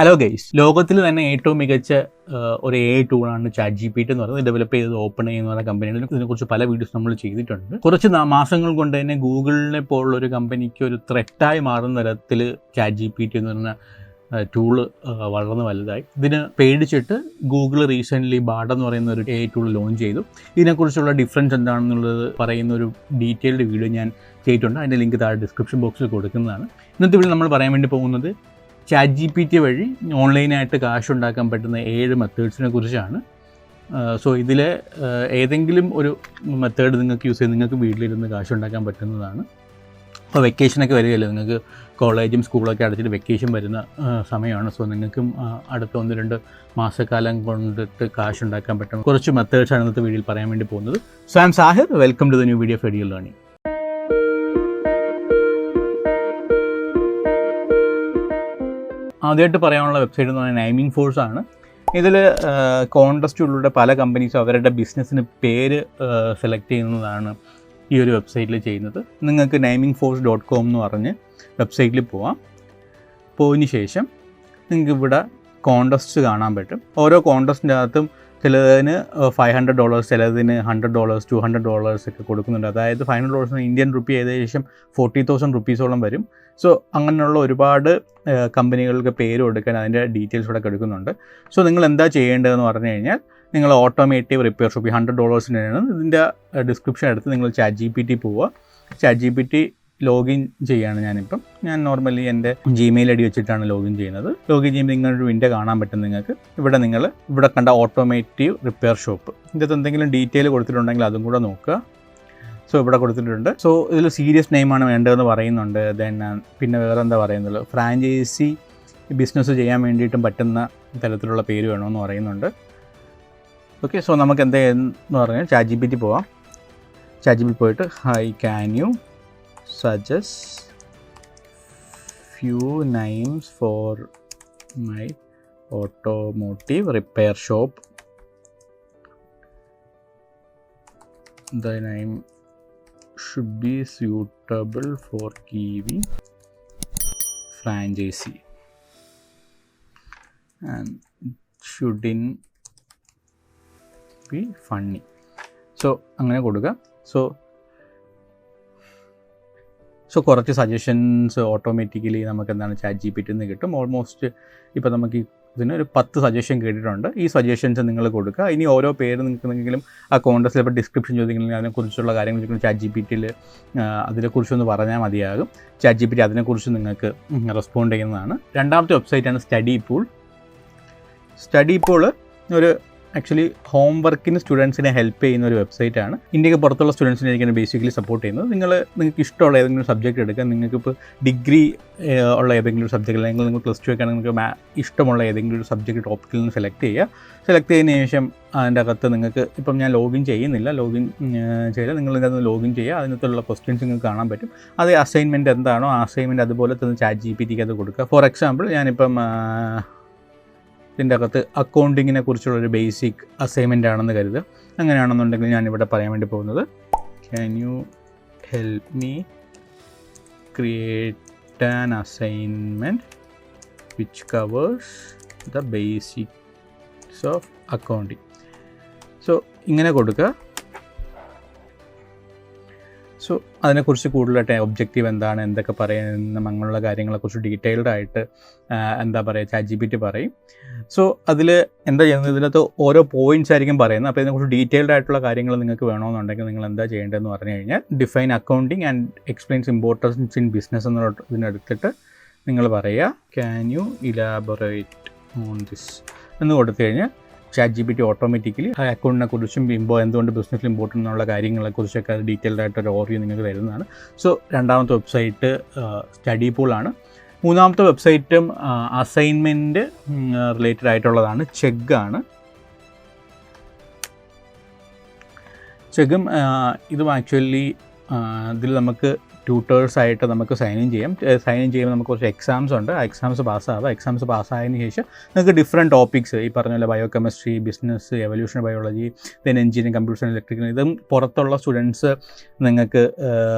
Hello guys, ലോകത്തിൽ തന്നെ ഏറ്റവും മികച്ച ഒരു AI ടൂളാണ് ChatGPT എന്ന് പറയുന്നത്. ഡെവലപ്പ് ചെയ്തത് OpenAI എന്ന് പറയുന്ന കമ്പനിയാണ്. ഇതിനെക്കുറിച്ച് പല വീഡിയോസ് നമ്മൾ ചെയ്തിട്ടുണ്ട്. കുറച്ച് മാസങ്ങൾ കൊണ്ട് തന്നെ ഗൂഗിളിനെ പോലുള്ള ഒരു കമ്പനിക്ക് ഒരു ത്രെറ്റായി മാറുന്ന തരത്തിൽ ChatGPT എന്ന് പറയുന്ന ടൂള് വളർന്ന് വലുതായി. ഇതിന് പേടിച്ചിട്ട് ഗൂഗിൾ റീസെൻ്റ്ലി ബാർഡ് എന്ന് പറയുന്ന ഒരു AI ടൂൾ ലോഞ്ച് ചെയ്തു. ഇതിനെക്കുറിച്ചുള്ള ഡിഫറൻസ് എന്താണെന്നുള്ളത് പറയുന്ന ഒരു ഡീറ്റെയിൽഡ് വീഡിയോ ഞാൻ ചെയ്തിട്ടുണ്ട്. അതിൻ്റെ ലിങ്ക് താഴെ ഡിസ്ക്രിപ്ഷൻ ബോക്സിൽ കൊടുക്കുന്നതാണ്. ഇന്നത്തെ വീഡിയോ നമ്മൾ പറയാൻ വേണ്ടി പോകുന്നത് ChatGPT വഴി ഓൺലൈനായിട്ട് കാശ് ഉണ്ടാക്കാൻ പറ്റുന്ന 7 മെത്തേഡ്സിനെ കുറിച്ചാണ്. സോ ഇതിലെ ഏതെങ്കിലും ഒരു മെത്തേഡ് നിങ്ങൾക്ക് യൂസ് ചെയ്ത് നിങ്ങൾക്ക് വീട്ടിലിരുന്ന് കാശ് ഉണ്ടാക്കാൻ പറ്റുന്നതാണ്. അപ്പോൾ വെക്കേഷനൊക്കെ വരികയല്ലോ, നിങ്ങൾക്ക് കോളേജും സ്കൂളൊക്കെ അടച്ചിട്ട് വെക്കേഷൻ വരുന്ന സമയമാണ്. സോ നിങ്ങൾക്കും അടുത്ത 1-2 മാസക്കാലം കൊണ്ടിട്ട് കാശ് ഉണ്ടാക്കാൻ പറ്റുന്ന കുറച്ച് മെത്തേഡ്സാണ് ഇന്നത്തെ വീഡിയോയിൽ പറയാൻ വേണ്ടി പോകുന്നത്. So I am Sahir, welcome to the new video of Edure learning. ആദ്യമായിട്ട് പറയാനുള്ള വെബ്സൈറ്റ് എന്ന് പറയുന്നത് നൈമിംഗ് ഫോഴ്സ് ആണ്. ഇതിൽ കോൺടെസ്റ്റുകളുടെ പല കമ്പനീസും അവരുടെ ബിസിനസ്സിന് പേര് സെലക്ട് ചെയ്യുന്നതാണ് ഈ ഒരു വെബ്സൈറ്റിൽ ചെയ്യുന്നത്. നിങ്ങൾക്ക് namingforce.com എന്ന് പറഞ്ഞ് വെബ്സൈറ്റിൽ പോവാം. പോയതിന് ശേഷം നിങ്ങൾക്ക് ഇവിടെ കോൺടെസ്റ്റ് കാണാൻ പറ്റും. ഓരോ കോൺടെസ്റ്റിൻ്റെ അകത്തും ചിലതിന് $500, ചിലതിന് $100, $200 ഒക്കെ കൊടുക്കുന്നുണ്ട്. അതായത് $500 ഇന്ത്യൻ റുപ്പി ഏകദേശം 40,000 റുപ്പീസോളം വരും. സോ അങ്ങനെയുള്ള ഒരുപാട് കമ്പനികൾക്ക് പേര് കൊടുക്കാൻ അതിൻ്റെ ഡീറ്റെയിൽസ് ഇവിടെ എടുക്കുന്നുണ്ട്. സോ നിങ്ങൾ എന്താ ചെയ്യേണ്ടതെന്ന് പറഞ്ഞു കഴിഞ്ഞാൽ, നിങ്ങൾ ഓട്ടോമേറ്റീവ് റിപ്പയർ ഷോപ്പ് $100-നാണ്. ഇതിൻ്റെ ഡിസ്ക്രിപ്ഷൻ എടുത്ത് നിങ്ങൾ ChatGPT പോവുക. ChatGPT ലോഗിൻ ചെയ്യുകയാണ് ഞാനിപ്പം. ഞാൻ നോർമലി എൻ്റെ Gmail ID വെച്ചിട്ടാണ് ലോഗിൻ ചെയ്യുന്നത്. ലോഗിൻ ചെയ്യുമ്പോൾ നിങ്ങളൊരു വിൻഡോ കാണാൻ പറ്റും നിങ്ങൾക്ക്. ഇവിടെ കണ്ട ഓട്ടോമേറ്റീവ് റിപ്പയർ ഷോപ്പ്, ഇതിനകത്ത് എന്തെങ്കിലും ഡീറ്റെയിൽ കൊടുത്തിട്ടുണ്ടെങ്കിൽ അതും കൂടെ നോക്കുക. സോ ഇവിടെ കൊടുത്തിട്ടുണ്ട്. സോ ഇതിൽ സീരിയസ് നെയിമാണ് വേണ്ടതെന്ന് പറയുന്നുണ്ട്. ദെൻ പിന്നെ വേറെ എന്താ പറയുന്നത്, ഫ്രാഞ്ചൈസി ബിസിനസ് ചെയ്യാൻ വേണ്ടിയിട്ടും പറ്റുന്ന തരത്തിലുള്ള പേര് വേണമെന്ന് പറയുന്നുണ്ട്. ഓക്കെ, സോ നമുക്ക് എന്താന്ന് പറഞ്ഞാൽ ChatGPT പോവാം. ChatGPT പോയിട്ട് high can you suggest few names for my automotive repair shop. The name should be suitable for 𝐂𝐨 franchisee and shouldn't be funny. So അങ്ങനെ കൊടുക്കുക. സോ കുറച്ച് സജഷൻസ് ഓട്ടോമാറ്റിക്കലി നമുക്ക് എന്താണ് ChatGPT നിന്ന് കിട്ടും. ഓൾമോസ്റ്റ് ഇപ്പോൾ നമുക്ക് ഇതിനൊരു 10 സജഷൻ കേട്ടിട്ടുണ്ട്. ഈ സജഷൻസ് നിങ്ങൾ കൊടുക്കുക. ഇനി ഓരോ പേര് നിങ്ങൾക്ക് എന്തെങ്കിലും ആ കോൺടെസ്റ്റിൽ ഇപ്പോൾ ഡിസ്ക്രിപ്ഷൻ ചോദിക്കുന്നെങ്കിൽ അതിനെക്കുറിച്ചുള്ള കാര്യങ്ങൾ ChatGPTയിൽ അതിനെക്കുറിച്ചൊന്ന് പറഞ്ഞാൽ മതിയാകും. ChatGPT അതിനെക്കുറിച്ച് നിങ്ങൾക്ക് റെസ്പോണ്ട് ചെയ്യുന്നതാണ്. രണ്ടാമത്തെ വെബ്സൈറ്റാണ് സ്റ്റഡി പൂൾ. ഒരു ആക്ച്വലി ഹോം വർക്കിന് സ്റ്റുഡൻസിനെ ഹെൽപ്പ് ചെയ്യുന്ന ഒരു വെബ്സൈറ്റാണ്. ഇന്ത്യക്ക് പുറത്തുള്ള സ്റ്റുഡൻസിനായിരിക്കും ബേസിക്കലി സപ്പോർട്ട് ചെയ്യുന്നത്. നിങ്ങൾക്ക് ഇഷ്ടമുള്ള ഏതെങ്കിലും സബ്ജക്റ്റ് എടുക്കുക. നിങ്ങൾക്കിപ്പോൾ ഡിഗ്രി ഉള്ള ഏതെങ്കിലും ഒരു സബ്ജക്റ്റ്, അല്ലെങ്കിൽ നിങ്ങൾ +2 ഒക്കെ ആണെങ്കിൽ നിങ്ങൾക്ക് ഇഷ്ടമുള്ള ഏതെങ്കിലും ഒരു സബ്ജക്റ്റ് ടോപ്പിക്കിൽ നിന്ന് സെലക്ട് ചെയ്തതിന് ശേഷം അതിൻ്റെ അകത്ത് നിങ്ങൾക്ക് ഇപ്പം ഞാൻ ലോഗിൻ ചെയ്യില്ല, നിങ്ങൾ ഇതിനകത്ത് ലോഗിൻ ചെയ്യുക. അതിനകത്തുള്ള ക്വസ്റ്റ്യൻസ് നിങ്ങൾക്ക് കാണാൻ പറ്റും. അത് അസൈൻമെൻറ്റ് എന്താണോ ആ അസൈൻമെൻറ്റ് അതുപോലെ തന്നെ ChatGPTക്ക് അത് കൊടുക്കുക. ഫോർ എക്സാമ്പിൾ ഞാനിപ്പം ഇതിൻ്റെ അകത്ത് അക്കൗണ്ടിങ്ങിനെ കുറിച്ചുള്ളൊരു ബേസിക് അസൈൻമെൻ്റ് ആണെന്ന് കരുതുക. അങ്ങനെയാണെന്നുണ്ടെങ്കിൽ ഞാനിവിടെ പറയാൻ വേണ്ടി പോകുന്നത്, can you help me create an assignment which covers the basics of accounting. So ഇങ്ങനെ കൊടുക്കുക. സോ അതിനെക്കുറിച്ച് കൂടുതലായിട്ട് ഒബ്ജക്റ്റീവ് എന്താണ്, എന്തൊക്കെ പറയുന്ന അങ്ങനെയുള്ള കാര്യങ്ങളെക്കുറിച്ച് ഡീറ്റെയിൽഡ് ആയിട്ട് എന്താ പറയുക ChatGPT പറയും. സോ അതിൽ എന്താ ചെയ്യുന്നത്, ഇതിനകത്ത് ഓരോ പോയിൻറ്റ്സ് ആയിരിക്കും പറയുന്നത്. അപ്പോൾ ഇതിനെക്കുറിച്ച് ഡീറ്റെയിൽഡ് ആയിട്ടുള്ള കാര്യങ്ങൾ നിങ്ങൾക്ക് വേണമെന്നുണ്ടെങ്കിൽ നിങ്ങൾ എന്താ ചെയ്യേണ്ടതെന്ന് പറഞ്ഞു കഴിഞ്ഞാൽ, define accounting and explains importance in business എന്നുള്ള ഇതിനെടുത്തിട്ട് നിങ്ങൾ പറയുക can you elaborate on this എന്ന് കൊടുത്തു കഴിഞ്ഞാൽ ChatGPT ഓട്ടോമാറ്റിക്കലി അക്കൗണ്ടിനെ കുറിച്ചും എന്തുകൊണ്ട് ബിസിനസ്സിൽ ഇമ്പോർട്ടൻ്റ് എന്നുള്ള കാര്യങ്ങളെക്കുറിച്ചൊക്കെ അത് ഡീറ്റെയിൽഡ് ആയിട്ടൊരു ഓവർവ്യൂ നിങ്ങൾക്ക് തരുന്നതാണ്. സോ രണ്ടാമത്തെ വെബ്സൈറ്റ് സ്റ്റഡി പൂളാണ്. മൂന്നാമത്തെ വെബ്സൈറ്റും അസൈൻമെൻറ്റ് റിലേറ്റഡ് ആയിട്ടുള്ളതാണ്. ചെഗ്ഗും ഇതും ആക്ച്വലി ഇതിൽ നമുക്ക് ട്യൂട്ടേഴ്സായിട്ട് നമുക്ക് സൈൻ ഇൻ ചെയ്യുമ്പോൾ നമുക്ക് കുറച്ച് എക്സാംസ് ഉണ്ട്. ആ എക്സാംസ് പാസ്സായതിനു ശേഷം നിങ്ങൾക്ക് ഡിഫറെൻറ്റ് ടോപ്പിക്സ്, ഈ പറഞ്ഞ പോലെ biochemistry, business, evolution biology, then engineering, computer science, electrical, ഇതും പുറത്തുള്ള സ്റ്റുഡൻസ് നിങ്ങൾക്ക്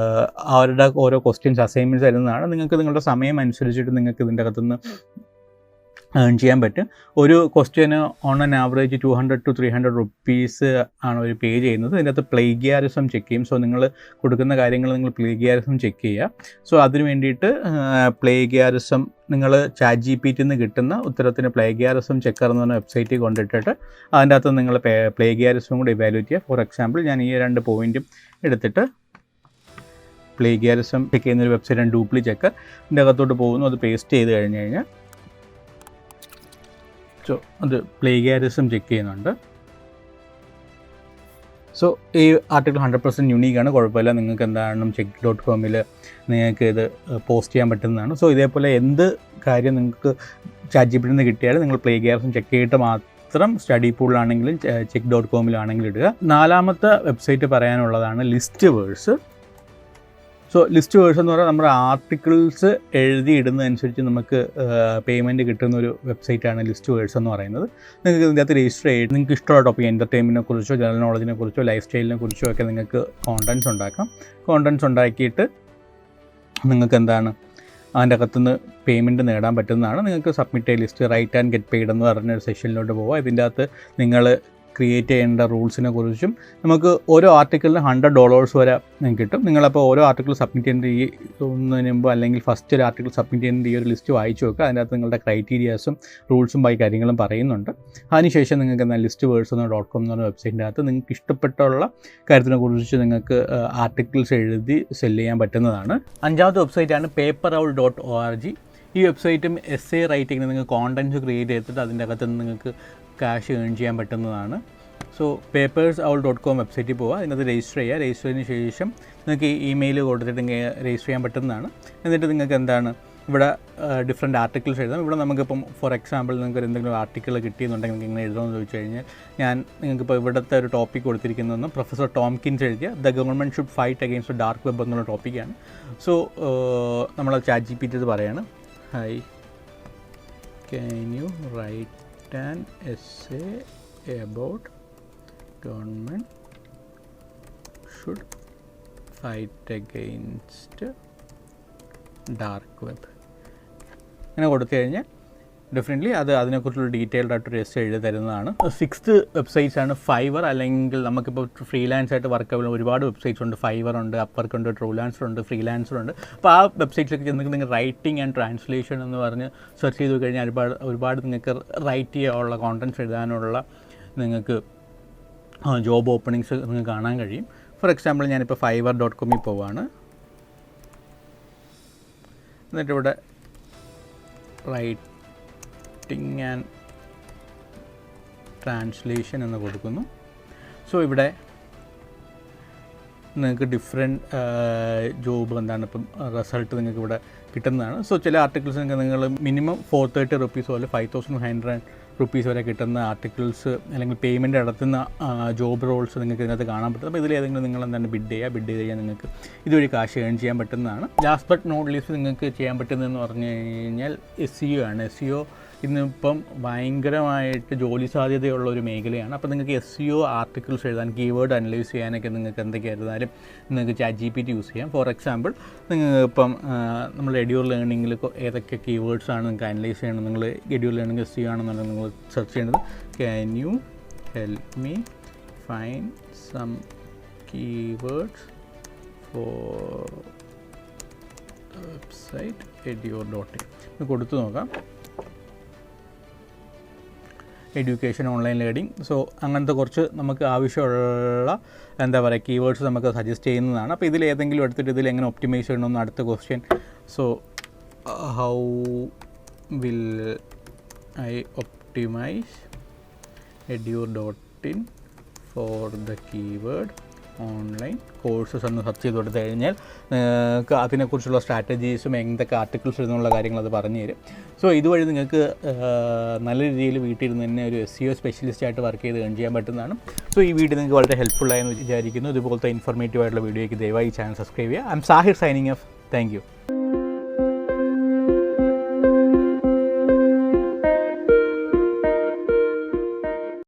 അവരുടെ ഓരോ ക്വസ്റ്റ്യൻസ് അസൈൻമെൻറ്റ്സ് തരുന്നതാണ്. നിങ്ങൾക്ക് നിങ്ങളുടെ സമയം അനുസരിച്ചിട്ട് നിങ്ങൾക്ക് ഇതിൻ്റെ അകത്തുനിന്ന് ഏൺ ചെയ്യാൻ പറ്റും. ഒരു question on an average 200 to 300 rupees ആണ് അവർ പേ ചെയ്യുന്നത്. ഇതിനകത്ത് പ്ലേഗിയാരിസം ചെക്ക് ചെയ്യും. സോ നിങ്ങൾ കൊടുക്കുന്ന കാര്യങ്ങൾ നിങ്ങൾ പ്ലേഗിയാരിസം ചെക്ക് ചെയ്യുക. സോ അതിന് വേണ്ടിയിട്ട് പ്ലേഗിയാരിസം നിങ്ങൾ ChatGPT നിന്ന് കിട്ടുന്ന ഉത്തരത്തിന് പ്ലേഗിയാരിസം ചെക്കർ എന്ന് പറഞ്ഞ വെബ്സൈറ്റിൽ കൊണ്ടിട്ടിട്ട് അതിൻ്റെ അകത്ത് നിങ്ങൾ പ്ലേഗിയാരിസം കൂടി ഇവാലുവേറ്റ് ചെയ്യുക. ഫോർ എക്സാമ്പിൾ ഞാൻ ഈ 2 പോയിൻറ്റും എടുത്തിട്ട് പ്ലേഗിയാരിസം ചെക്ക് ചെയ്യുന്നൊരു വെബ്സൈറ്റാണ് ഡൂപ്ലി ചെക്കർ. ഇതിൻ്റെ അകത്തോട്ട് പോകുന്നു, അത് പേസ്റ്റ് ചെയ്ത് കഴിഞ്ഞ് കഴിഞ്ഞാൽ സോ അത് പ്ലേഗിയാരിസം ചെക്ക് ചെയ്യുന്നുണ്ട്. സോ ഈ ആർട്ടിക്കിൾ 100% യുണീക്കാണ്, കുഴപ്പമില്ല. നിങ്ങൾക്ക് എന്താണ് check.com നിങ്ങൾക്ക് ഇത് പോസ്റ്റ് ചെയ്യാൻ പറ്റുന്നതാണ്. സോ ഇതേപോലെ എന്ത് കാര്യം നിങ്ങൾക്ക് ChatGPT നിന്ന് കിട്ടിയാലും നിങ്ങൾ പ്ലേഗിയാരിസം ചെക്ക് ചെയ്തിട്ട് മാത്രം സ്റ്റഡി പൂളിലാണെങ്കിലും check.com ഇടുക. 4ാമത്തെ വെബ്സൈറ്റ് പറയാനുള്ളതാണ് Listverse. So Listverse എന്ന് പറഞ്ഞാൽ നമ്മുടെ ആർട്ടിക്കിൾസ് എഴുതിയിടുന്നതനുസരിച്ച് നമുക്ക് പേയ്മെൻറ്റ് കിട്ടുന്ന ഒരു വെബ്സൈറ്റാണ് ലിസ്റ്റ് വേഴ്സ് എന്ന് പറയുന്നത്. നിങ്ങൾക്ക് ഇതിൻ്റെ അകത്ത് രജിസ്റ്റർ ചെയ്ത് നിങ്ങൾക്ക് ഇഷ്ടമുള്ള ടോപ്പിക് എൻ്റർടൈൻമെൻറ്റിനെ കുറിച്ചോ ജനറൽ നോളജിനെ കുറിച്ചോ ലൈഫ് സ്റ്റൈലിനെ കുറിച്ചോ ഒക്കെ നിങ്ങൾക്ക് കോണ്ടൻറ്റ്സ് ഉണ്ടാക്കാം. കോണ്ടൻറ്റ്സ് ഉണ്ടാക്കിയിട്ട് നിങ്ങൾക്ക് എന്താണ് അതിൻ്റെ അകത്തുനിന്ന് പേയ്മെൻറ്റ് നേടാൻ പറ്റുന്നതാണ്. നിങ്ങൾക്ക് സബ്മിറ്റ് ചെയ്യ list write and get paid എന്ന് പറഞ്ഞൊരു സെഷനിലോട്ട് പോവുക. ഇതിൻ്റെ അകത്ത് നിങ്ങൾ ക്രിയേറ്റ് ചെയ്യേണ്ട റൂൾസിനെ കുറിച്ചും നമുക്ക് ഓരോ ആർട്ടിക്കിളിന് $100 വരെ കിട്ടും. നിങ്ങളപ്പോൾ ഓരോ ആർട്ടിക്കിൾ സബ്മിറ്റ് ചെയ്യുന്നതിന് മുമ്പ് അല്ലെങ്കിൽ ഫസ്റ്റ് ഒരു ആർട്ടിക്കിൾ സബ്മിറ്റ് ചെയ്യുന്ന ഈ ഒരു ലിസ്റ്റ് വായിച്ചു നോക്കുക. അതിനകത്ത് നിങ്ങളുടെ ക്രൈറ്റീരിയാസും റൂൾസും ബാക്കി കാര്യങ്ങളും പറയുന്നുണ്ട്. അതിനുശേഷം നിങ്ങൾക്ക് എന്നാൽ listverse.com എന്ന് പറഞ്ഞ വെബ്സൈറ്റിൻ്റെ അകത്ത് നിങ്ങൾക്ക് ഇഷ്ടപ്പെട്ടുള്ള കാര്യത്തിനെ കുറിച്ച് നിങ്ങൾക്ക് ആർട്ടിക്കിൾസ് എഴുതി സെല് ചെയ്യാൻ പറ്റുന്നതാണ്. 5ാമത്തെ വെബ്സൈറ്റാണ് paperowl.org. ഈ വെബ്സൈറ്റും essay റൈറ്റിങ്ങിന് നിങ്ങൾക്ക് കോണ്ടൻറ്റ്സ് ക്രിയേറ്റ് ചെയ്തിട്ട് അതിൻ്റെ അകത്ത് നിങ്ങൾക്ക് ക്യാഷ് ഏൺ ചെയ്യാൻ പറ്റുന്നതാണ്. സോ paperowl.com വെബ്സൈറ്റിൽ പോവുക, അതിനകത്ത് രജിസ്റ്റർ ചെയ്യുക. രജിസ്റ്റർ ചെയ്തതിന് ശേഷം നിങ്ങൾക്ക് ഇമെയിൽ കൊടുത്തിട്ട് രജിസ്റ്റർ ചെയ്യാൻ പറ്റുന്നതാണ്. എന്നിട്ട് നിങ്ങൾക്ക് എന്താണ് ഇവിടെ ഡിഫറെൻറ്റ് ആർട്ടിക്കിൾസ് എഴുതാം. ഇവിടെ നമുക്കിപ്പം ഫോർ എക്സാമ്പിൾ നിങ്ങൾക്ക് എന്തെങ്കിലും ആർട്ടിക്കിൾ കിട്ടിയെന്നുണ്ടെങ്കിൽ നിങ്ങൾക്ക് ഇങ്ങനെ എഴുതാമെന്ന് ചോദിച്ചു കഴിഞ്ഞാൽ നിങ്ങൾക്കിപ്പോൾ ഇവിടുത്തെ ഒരു ടോപ്പിക് കൊടുത്തിരിക്കുന്നതെന്ന് പ്രൊഫസർ ടോംകിൻസ് എഴുതിയ the government should fight against dark web എന്നുള്ള ടോപ്പിക്കാണ്. സോ നമ്മൾ ChatGPT ഇത് പറയാണ്, hi can you write an essay about government should fight against dark web അങ്ങനെ കൊടുത്തു കഴിഞ്ഞാൽ ഡെഫിനറ്റ്ലി അതിനെക്കുറിച്ചുള്ള ഡീറ്റെയിൽഡ് ആയിട്ടൊരു എസ്സേ എഴുതി തരുന്നതാണ്. 6th വെബ്സൈറ്റ്സ് ആണ് ഫൈവർ. അല്ലെങ്കിൽ നമുക്കിപ്പോൾ ഫ്രീലാൻസ് ആയിട്ട് വർക്ക് ആവുന്ന ഒരുപാട് വെബ്സൈറ്റ്സ് ഉണ്ട്. ഫൈവർ ഉണ്ട്, അപ്പർക്ക് ഉണ്ട്, ട്രൂലാൻസർ ഉണ്ട്, ഫ്രീലാൻസർ ഉണ്ട്. അപ്പോൾ ആ വെബ്സൈറ്റ്സിലേക്ക് ചെന്നിട്ട് നിങ്ങൾ റൈറ്റിംഗ് ആൻഡ് ട്രാൻസ്ലേഷൻ എന്ന് പറഞ്ഞ് സെർച്ച് ചെയ്ത് കഴിഞ്ഞാൽ ഒരുപാട് നിങ്ങൾക്ക് റൈറ്റ് ചെയ്യാനുള്ള കോണ്ടൻറ്റ്സ് എഴുതാനുള്ള നിങ്ങൾക്ക് ജോബ് ഓപ്പണിങ്സ് നിങ്ങൾക്ക് കാണാൻ കഴിയും. ഫോർ എക്സാമ്പിൾ ഞാനിപ്പോൾ fiverr.com പോവാണ്. എന്നിട്ടിവിടെ റൈറ്റിംഗ് ആൻഡ് ട്രാൻസ്ലേഷൻ എന്ന് കൊടുക്കുന്നു. സോ ഇവിടെ നിങ്ങൾക്ക് ഡിഫറെൻറ്റ് ജോബ് എന്താണ് ഇപ്പം റിസൾട്ട് നിങ്ങൾക്ക് ഇവിടെ കിട്ടുന്നതാണ്. സോ ചില ആർട്ടിക്കിൾസ് നിങ്ങൾ മിനിമം 430 റുപ്പീസ് പോലെ 5500 റുപ്പീസ് വരെ കിട്ടുന്ന ആർട്ടിക്കിൾസ് അല്ലെങ്കിൽ പേയ്മെൻറ്റ് നടത്തുന്ന ജോബ് റോൾസ് നിങ്ങൾക്ക് ഇതിനകത്ത് കാണാൻ പറ്റും. അപ്പോൾ ഇതിലേതെങ്കിലും നിങ്ങൾ എന്താണ് ബിഡ് ചെയ്ത് കഴിഞ്ഞാൽ നിങ്ങൾക്ക് ഇതുവഴി കാശ് ഏൺ ചെയ്യാൻ പറ്റുന്നതാണ്. ലാസ്റ്റ് ബട്ട് നോട്ട് ലീസ്റ്റ് നിങ്ങൾക്ക് ചെയ്യാൻ പറ്റുന്നതെന്ന് പറഞ്ഞു കഴിഞ്ഞാൽ SEO ആണ്. SEO ഇന്നിപ്പം ഭയങ്കരമായിട്ട് ജോലി സാധ്യതയുള്ള ഒരു മേഖലയാണ്. അപ്പോൾ നിങ്ങൾക്ക് SEO ആർട്ടിക്കിൾസ് എഴുതാൻ, കീവേഡ് അനലൈസ് ചെയ്യാനൊക്കെ നിങ്ങൾക്ക് എന്തൊക്കെയായിരുന്നാലും നിങ്ങൾക്ക് ChatGPT യൂസ് ചെയ്യാം. ഫോർ എക്സാമ്പിൾ നിങ്ങൾക്ക് ഇപ്പം നമ്മൾ Edure ലേണിങ്ങിൽ ഏതൊക്കെ കീവേഡ്സാണ് നിങ്ങൾക്ക് അനലൈസ് ചെയ്യണം, നിങ്ങൾ Edure ലേണിംഗ് SEO ആണെന്നുണ്ടെങ്കിൽ നിങ്ങൾ സെർച്ച് ചെയ്യേണ്ടത് can you help me find some keywords for the website edure.in കൊടുത്തു നോക്കാം. എഡ്യൂക്കേഷൻ, ഓൺലൈൻ ലേണിംഗ്, സോ അങ്ങനത്തെ കുറച്ച് നമുക്ക് ആവശ്യമുള്ള എന്താ പറയുക കീവേഡ്സ് നമുക്ക് സജസ്റ്റ് ചെയ്യുന്നതാണ്. അപ്പോൾ ഇതിലേതെങ്കിലും എടുത്തിട്ട് ഇതിൽ എങ്ങനെ ഒപ്റ്റിമൈസ് ചെയ്യണമെന്ന് അടുത്ത question. So how will I optimise edure.in for the keyword online courses എന്ന് സെർച്ച് ചെയ്ത് കൊടുത്തു കഴിഞ്ഞാൽ അതിനെക്കുറിച്ചുള്ള സ്ട്രാറ്റജീസും എന്തൊക്കെ ആർട്ടിക്കിൾസ് എന്നുള്ള കാര്യങ്ങൾ അത് പറഞ്ഞു തരും. സോ ഇതുവഴി നിങ്ങൾക്ക് നല്ല രീതിയിൽ വീട്ടിലിരുന്ന് തന്നെ ഒരു SEO സ്പെഷ്യലിസ്റ്റായിട്ട് വർക്ക് ചെയ്ത് ഏൺ ചെയ്യാൻ പറ്റുന്നതാണ്. സോ ഈ വീഡിയോ നിങ്ങൾക്ക് വളരെ ഹെൽപ്ഫുള്ളായെന്ന് വിചാരിക്കുന്നു. ഇതുപോലത്തെ ഇൻഫോർമേറ്റീവ് ആയിട്ടുള്ള വീഡിയോയ്ക്ക് ദയവായി ഈ ചാനൽ സബ്സ്ക്രൈബ് ചെയ്യുക. I'm Sahir signing off. Thank U.